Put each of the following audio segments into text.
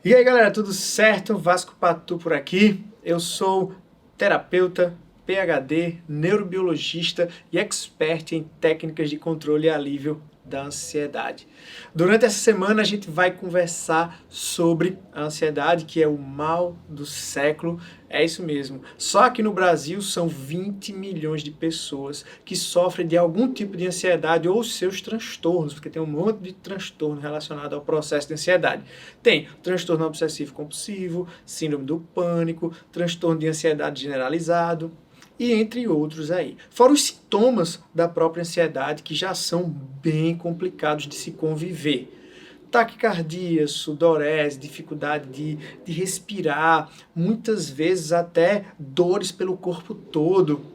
E aí galera, tudo certo? Vasco Patu por aqui. Eu sou terapeuta, PhD, neurobiologista e expert em técnicas de controle e alívio da ansiedade. Durante essa semana a gente vai conversar sobre a ansiedade, que é o mal do século. É isso mesmo. Só aqui no Brasil são 20 milhões de pessoas que sofrem de algum tipo de ansiedade ou seus transtornos, porque tem um monte de transtorno relacionado ao processo de ansiedade. Tem transtorno obsessivo compulsivo, síndrome do pânico, transtorno de ansiedade generalizado, e entre outros aí. Fora os sintomas da própria ansiedade, que já são bem complicados de se conviver. Taquicardia, sudorese, dificuldade de respirar, muitas vezes até dores pelo corpo todo.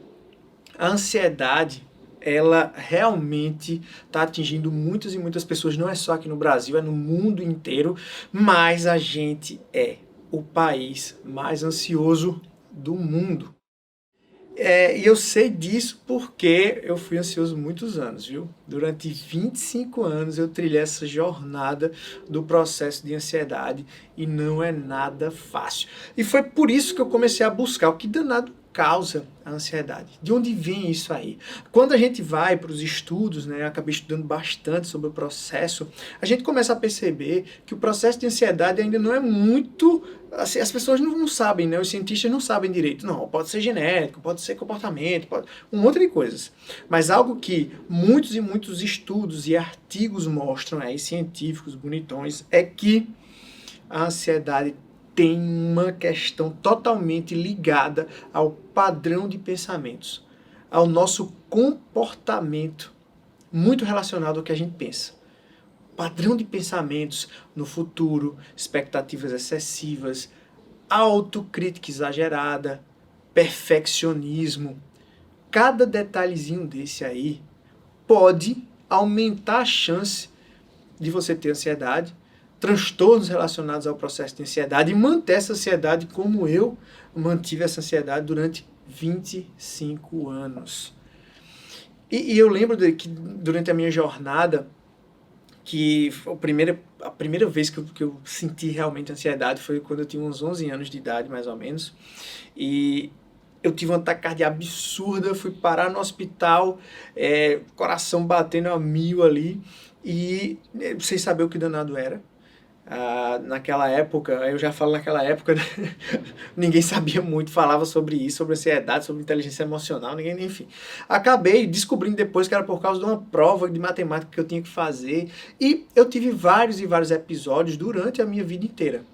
A ansiedade, ela realmente está atingindo muitas e muitas pessoas, não é só aqui no Brasil, é no mundo inteiro, mas a gente é o país mais ansioso do mundo. E eu sei disso porque eu fui ansioso muitos anos, viu? Durante 25 anos eu trilhei essa jornada do processo de ansiedade e não é nada fácil. E foi por isso que eu comecei a buscar o que danado causa a ansiedade. De onde vem isso aí? Quando a gente vai para os estudos, né, eu acabei estudando bastante sobre o processo, a gente começa a perceber que o processo de ansiedade ainda não é muito. Assim, as pessoas não sabem, né? Os cientistas não sabem direito. Não, pode ser genético, pode ser comportamento, pode um monte de coisas. Mas algo que muitos e muitos estudos e artigos mostram aí, científicos, bonitões, é que a ansiedade tem uma questão totalmente ligada ao padrão de pensamentos, ao nosso comportamento, muito relacionado ao que a gente pensa. Padrão de pensamentos no futuro, expectativas excessivas, autocrítica exagerada, perfeccionismo. Cada detalhezinho desse aí pode aumentar a chance de você ter ansiedade, transtornos relacionados ao processo de ansiedade e manter essa ansiedade como eu mantive essa ansiedade durante 25 anos. E eu lembro que durante a minha jornada, que a primeira vez que eu senti realmente ansiedade foi quando eu tinha uns 11 anos de idade, mais ou menos. E eu tive uma taquicardia absurda, fui parar no hospital, coração batendo a mil ali, e sem saber o que danado era. Naquela época, eu já falo naquela época, né? Ninguém sabia muito, falava sobre isso, sobre ansiedade, sobre inteligência emocional, ninguém, enfim. Acabei descobrindo depois que era por causa de uma prova de matemática que eu tinha que fazer, e eu tive vários e vários episódios durante a minha vida inteira.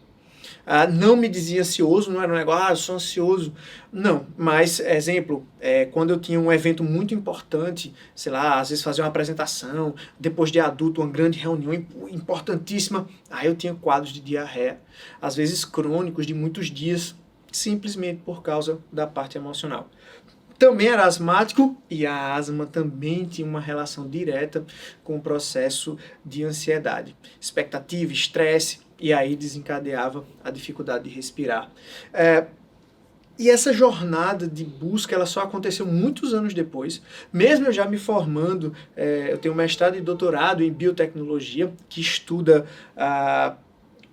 Não me dizia ansioso, não era um negócio, eu sou ansioso. Não, mas, exemplo, quando eu tinha um evento muito importante, sei lá, às vezes fazer uma apresentação, depois de adulto, uma grande reunião importantíssima, aí eu tinha quadros de diarreia, às vezes crônicos, de muitos dias, simplesmente por causa da parte emocional. Também era asmático e a asma também tinha uma relação direta com o processo de ansiedade. Expectativa, estresse, e aí desencadeava a dificuldade de respirar. E essa jornada de busca, ela só aconteceu muitos anos depois, mesmo eu já me formando, eu tenho mestrado e doutorado em biotecnologia, que estuda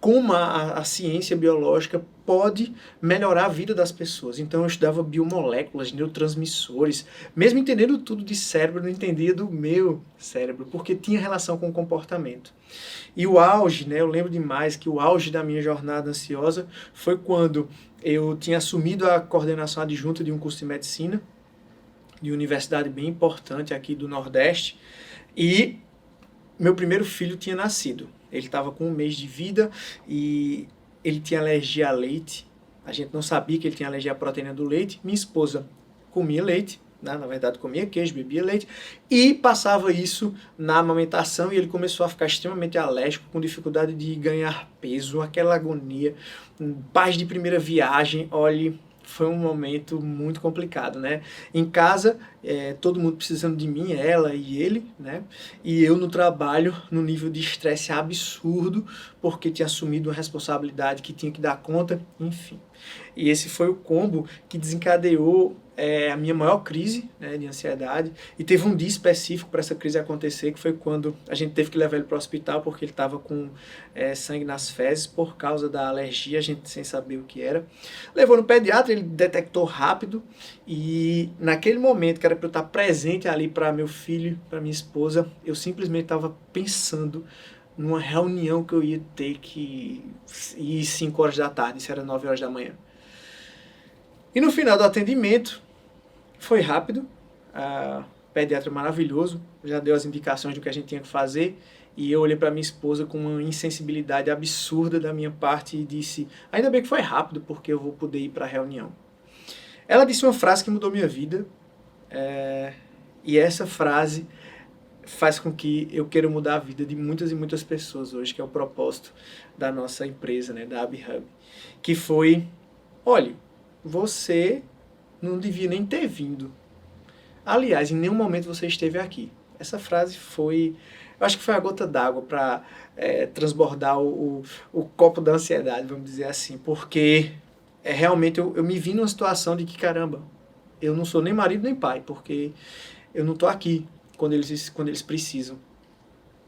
como a ciência biológica pode melhorar a vida das pessoas. Então eu estudava biomoléculas, neurotransmissores, mesmo entendendo tudo de cérebro, eu não entendia do meu cérebro, porque tinha relação com o comportamento. E o auge, né, eu lembro demais que o auge da minha jornada ansiosa foi quando eu tinha assumido a coordenação adjunta de um curso de medicina, de uma universidade bem importante aqui do Nordeste, e meu primeiro filho tinha nascido. Ele estava com 1 mês de vida e ele tinha alergia a leite. A gente não sabia que ele tinha alergia à proteína do leite. Minha esposa comia leite, né? Na verdade comia queijo, bebia leite, e passava isso na amamentação e ele começou a ficar extremamente alérgico, com dificuldade de ganhar peso, aquela agonia. Paz de primeira viagem, olhe, foi um momento muito complicado, né? Em casa, todo mundo precisando de mim, ela e ele, né? E eu no trabalho, no nível de estresse absurdo, porque tinha assumido uma responsabilidade que tinha que dar conta, enfim. E esse foi o combo que desencadeou a minha maior crise, né, de ansiedade. E teve um dia específico para essa crise acontecer, que foi quando a gente teve que levar ele para o hospital, porque ele estava com sangue nas fezes por causa da alergia, a gente sem saber o que era. Levou no pediatra, ele detectou rápido, e naquele momento que era para eu estar presente ali para meu filho, para minha esposa, eu simplesmente estava pensando numa reunião que eu ia ter que ir 5 horas da tarde, isso era 9 horas da manhã. E no final do atendimento, foi rápido, a pediatra maravilhoso, já deu as indicações do que a gente tinha que fazer, e eu olhei para minha esposa com uma insensibilidade absurda da minha parte e disse, ainda bem que foi rápido, porque eu vou poder ir para a reunião. Ela disse uma frase que mudou minha vida, e essa frase faz com que eu queira mudar a vida de muitas e muitas pessoas hoje, que é o propósito da nossa empresa, né, da ABHub, que foi, olha, você não devia nem ter vindo. Aliás, em nenhum momento você esteve aqui. Essa frase foi, eu acho que foi a gota d'água para transbordar o copo da ansiedade, vamos dizer assim, porque realmente eu me vi numa situação de que, caramba, eu não sou nem marido nem pai, porque eu não estou aqui quando eles precisam.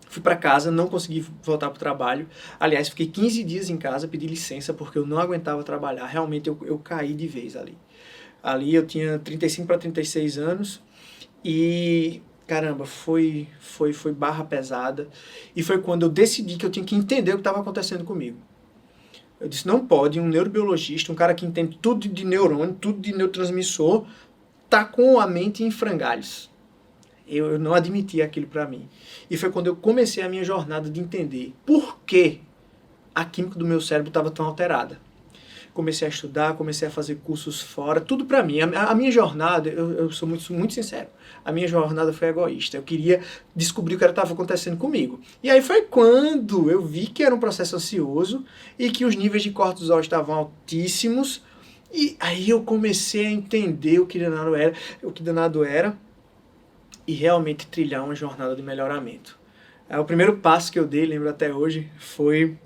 Fui para casa, não consegui voltar para o trabalho. Aliás, fiquei 15 dias em casa, pedi licença porque eu não aguentava trabalhar. Realmente eu caí de vez ali. Ali eu tinha 35 para 36 anos e, caramba, foi barra pesada. E foi quando eu decidi que eu tinha que entender o que estava acontecendo comigo. Eu disse, não pode um neurobiologista, um cara que entende tudo de neurônio, tudo de neurotransmissor, tá com a mente em frangalhos. Eu não admiti aquilo para mim. E foi quando eu comecei a minha jornada de entender por que a química do meu cérebro estava tão alterada. Comecei a estudar, comecei a fazer cursos fora, tudo para mim. A minha jornada, eu sou muito sincero, a minha jornada foi egoísta. Eu queria descobrir o que estava acontecendo comigo. E aí foi quando eu vi que era um processo ansioso e que os níveis de cortisol estavam altíssimos. E aí eu comecei a entender o que danado era, e realmente trilhar uma jornada de melhoramento. O primeiro passo que eu dei, lembro até hoje, foi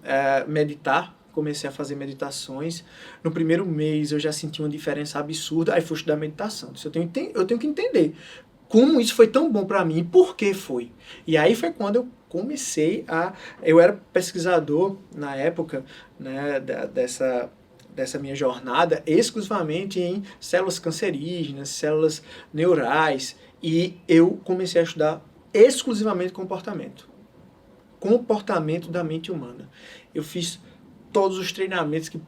meditar. Comecei a fazer meditações. No primeiro mês eu já senti uma diferença absurda, aí fui estudar meditação. Eu tenho que entender como isso foi tão bom para mim e por que foi. E aí foi quando eu comecei eu era pesquisador na época, né, dessa minha jornada, exclusivamente em células cancerígenas, células neurais, e eu comecei a estudar exclusivamente comportamento da mente humana. Eu fiz todos os treinamentos que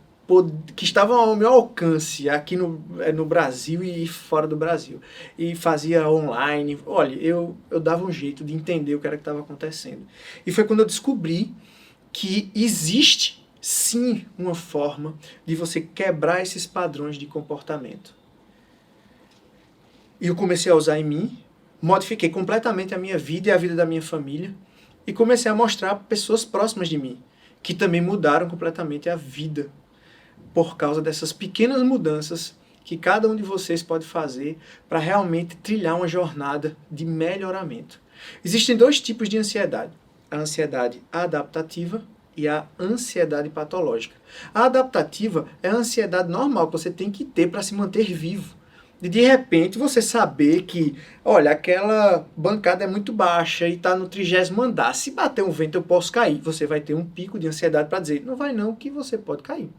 estavam ao meu alcance aqui no Brasil e fora do Brasil. E fazia online. Olha, eu dava um jeito de entender o que era que estava acontecendo. E foi quando eu descobri que existe sim uma forma de você quebrar esses padrões de comportamento. E eu comecei a usar em mim, modifiquei completamente a minha vida e a vida da minha família, e comecei a mostrar pessoas próximas de mim, que também mudaram completamente a vida, por causa dessas pequenas mudanças que cada um de vocês pode fazer para realmente trilhar uma jornada de melhoramento. Existem 2 tipos de ansiedade: a ansiedade adaptativa e a ansiedade patológica. A adaptativa é a ansiedade normal que você tem que ter para se manter vivo. De repente você saber que, olha, aquela bancada é muito baixa e está no 30º andar. Se bater um vento eu posso cair. Você vai ter um pico de ansiedade para dizer, não vai não, que você pode cair.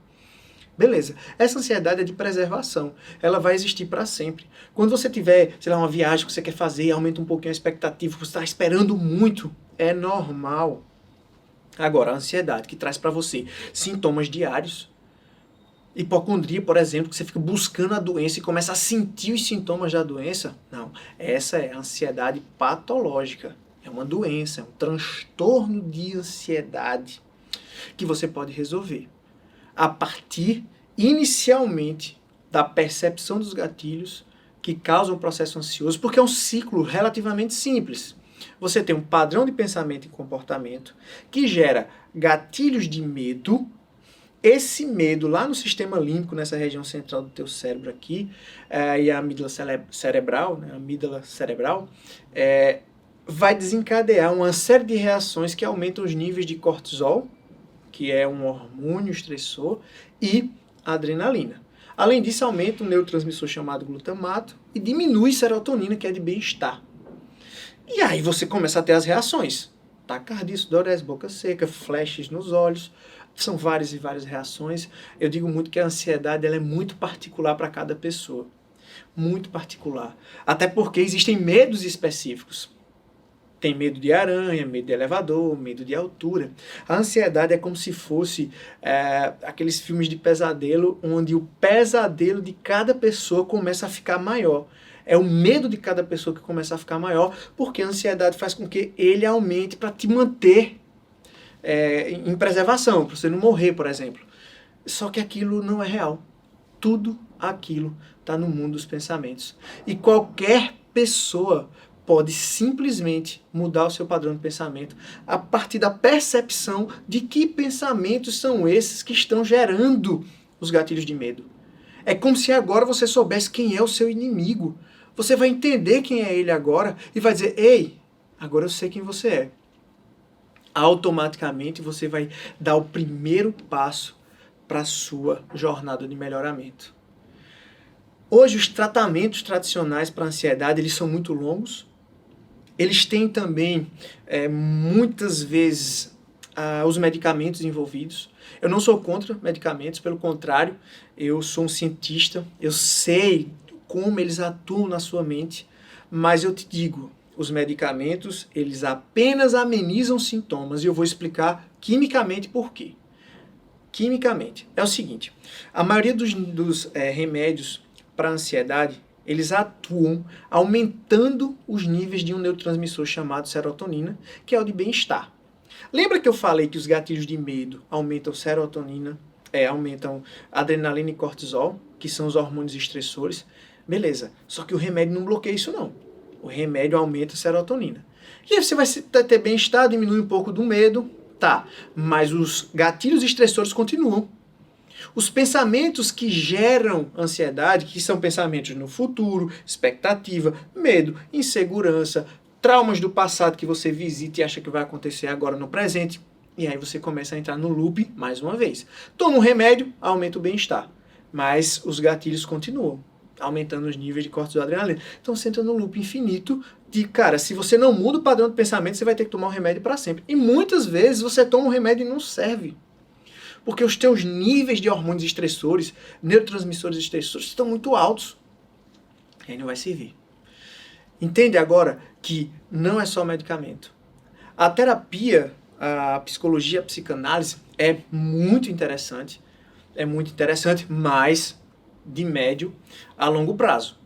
Beleza. Essa ansiedade é de preservação. Ela vai existir para sempre. Quando você tiver, sei lá, uma viagem que você quer fazer, aumenta um pouquinho a expectativa, você está esperando muito, é normal. Agora, a ansiedade que traz para você sintomas diários, hipocondria, por exemplo, que você fica buscando a doença e começa a sentir os sintomas da doença. Não, essa é a ansiedade patológica. É uma doença, é um transtorno de ansiedade que você pode resolver a partir, inicialmente, da percepção dos gatilhos que causam o processo ansioso, porque é um ciclo relativamente simples. Você tem um padrão de pensamento e comportamento que gera gatilhos de medo. Esse medo lá no sistema límbico, nessa região central do teu cérebro aqui, e a amígdala cerebral, né, vai desencadear uma série de reações que aumentam os níveis de cortisol, que é um hormônio estressor, e a adrenalina. Além disso, aumenta um neurotransmissor chamado glutamato e diminui serotonina, que é de bem-estar. E aí você começa a ter as reações. Taquicardia, sudorese, boca seca, flashes nos olhos. São várias e várias reações. Eu digo muito que a ansiedade ela é muito particular para cada pessoa. Muito particular. Até porque existem medos específicos. Tem medo de aranha, medo de elevador, medo de altura. A ansiedade é como se fosse aqueles filmes de pesadelo, onde o pesadelo de cada pessoa começa a ficar maior. É o medo de cada pessoa que começa a ficar maior, porque a ansiedade faz com que ele aumente para te manter em preservação, para você não morrer, por exemplo. Só que aquilo não é real. Tudo aquilo está no mundo dos pensamentos. E qualquer pessoa pode simplesmente mudar o seu padrão de pensamento a partir da percepção de que pensamentos são esses que estão gerando os gatilhos de medo. É como se agora você soubesse quem é o seu inimigo. Você vai entender quem é ele agora e vai dizer, ei, agora eu sei quem você é. Automaticamente você vai dar o primeiro passo para a sua jornada de melhoramento. Hoje os tratamentos tradicionais para a ansiedade eles são muito longos. Eles têm também, muitas vezes, os medicamentos envolvidos. Eu não sou contra medicamentos, pelo contrário, eu sou um cientista, eu sei como eles atuam na sua mente, mas eu te digo, os medicamentos, eles apenas amenizam sintomas e eu vou explicar quimicamente por quê. Quimicamente, é o seguinte, a maioria dos remédios para ansiedade, eles atuam aumentando os níveis de um neurotransmissor chamado serotonina, que é o de bem-estar. Lembra que eu falei que os gatilhos de medo aumentam serotonina, aumentam adrenalina e cortisol, que são os hormônios estressores? Beleza, só que o remédio não bloqueia isso não. O remédio aumenta a serotonina. E aí você vai ter bem-estar, diminui um pouco do medo, tá, mas os gatilhos estressores continuam. Os pensamentos que geram ansiedade, que são pensamentos no futuro, expectativa, medo, insegurança, traumas do passado que você visita e acha que vai acontecer agora no presente, e aí você começa a entrar no loop mais uma vez. Toma um remédio, aumenta o bem-estar, mas os gatilhos continuam, aumentando os níveis de cortisol e adrenalina. Então você entra no loop infinito de, cara, se você não muda o padrão de pensamento, você vai ter que tomar um remédio para sempre. E muitas vezes você toma um remédio e não serve. Porque os teus níveis de hormônios estressores, neurotransmissores estressores, estão muito altos. E aí não vai servir. Entende agora que não é só medicamento. A terapia, a psicologia, a psicanálise é muito interessante, mas de médio a longo prazo.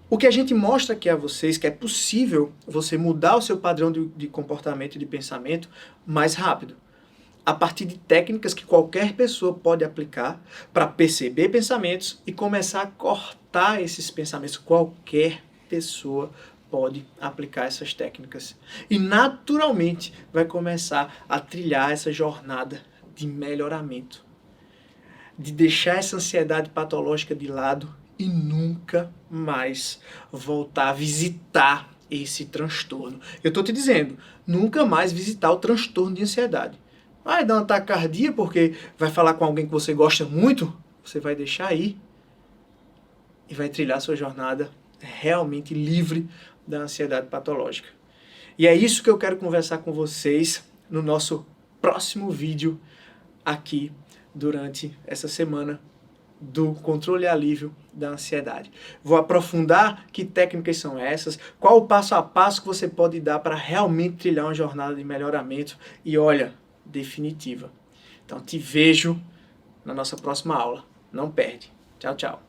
O que a gente mostra aqui a vocês que é possível você mudar o seu padrão de comportamento e de pensamento mais rápido, a partir de técnicas que qualquer pessoa pode aplicar para perceber pensamentos e começar a cortar esses pensamentos. Qualquer pessoa pode aplicar essas técnicas. E naturalmente vai começar a trilhar essa jornada de melhoramento. De deixar essa ansiedade patológica de lado e nunca mais voltar a visitar esse transtorno. Eu estou te dizendo, nunca mais visitar o transtorno de ansiedade. Vai dar um ataque cardíaco porque vai falar com alguém que você gosta muito, você vai deixar aí e vai trilhar sua jornada realmente livre da ansiedade patológica. E é isso que eu quero conversar com vocês no nosso próximo vídeo aqui durante essa semana do controle e alívio da ansiedade. Vou aprofundar que técnicas são essas, qual o passo a passo que você pode dar para realmente trilhar uma jornada de melhoramento e olha, definitiva. Então te vejo na nossa próxima aula. Não perde. Tchau, tchau.